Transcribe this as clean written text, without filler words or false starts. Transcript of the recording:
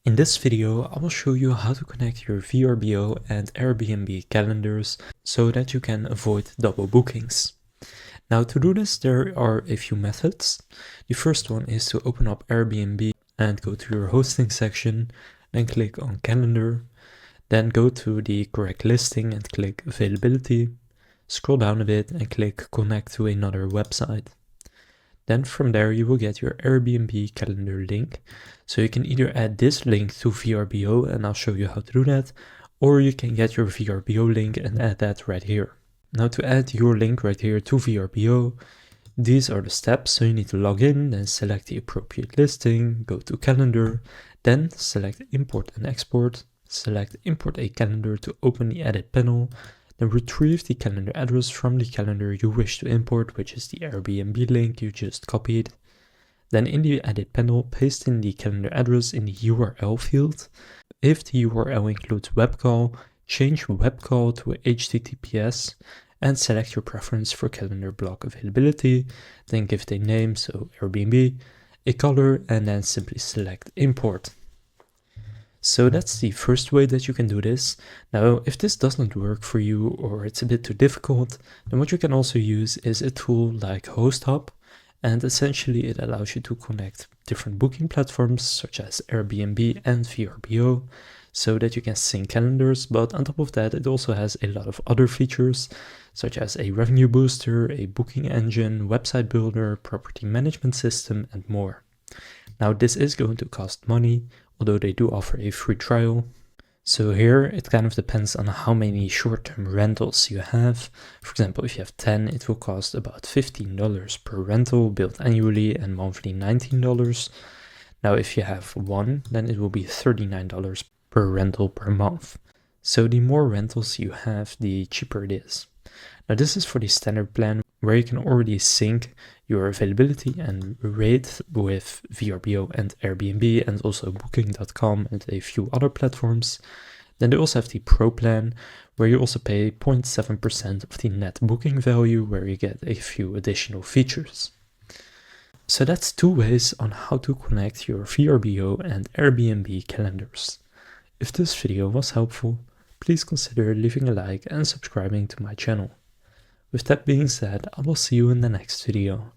In this video, I will show you how to connect your VRBO and Airbnb calendars so that you can avoid double bookings. Now to do this, there are a few methods. The first one is to open up Airbnb and go to your hosting section, then click on calendar, then go to the correct listing and click availability, scroll down a bit and click connect to another website. Then from there you will get your Airbnb calendar link. So you can either add this link to VRBO and I'll show you how to do that, or you can get your VRBO link and add that right here. Now to add your link right here to VRBO, these are the steps. So you need to log in, then select the appropriate listing, go to calendar, then select import and export, select import a calendar to open the edit panel, then retrieve the calendar address from the calendar you wish to import, which is the Airbnb link you just copied. Then in the edit panel, paste in the calendar address in the URL field. If the URL includes web call, change web call to HTTPS and select your preference for calendar block availability. Then give it a name, so Airbnb, a color, and then simply select import. So that's the first way that you can do this. Now, if this doesn't work for you or it's a bit too difficult, then what you can also use is a tool like HostHub. And essentially it allows you to connect different booking platforms such as Airbnb and VRBO so that you can sync calendars. But on top of that, it also has a lot of other features such as a revenue booster, a booking engine, website builder, property management system, and more. Now, this is going to cost money, although they do offer a free trial. So here it kind of depends on how many short-term rentals you have. For example, if you have 10, it will cost about $15 per rental, billed annually, and monthly $19. Now if you have one, then it will be $39 per rental per month. So the more rentals you have, the cheaper it is. Now this is for the standard plan, where you can already sync your availability and rate with VRBO and Airbnb and also booking.com and a few other platforms. Then they also have the Pro plan, where you also pay 0.7% of the net booking value, where you get a few additional features. So that's two ways on how to connect your VRBO and Airbnb calendars. If this video was helpful, please consider leaving a like and subscribing to my channel. With that being said, I will see you in the next video.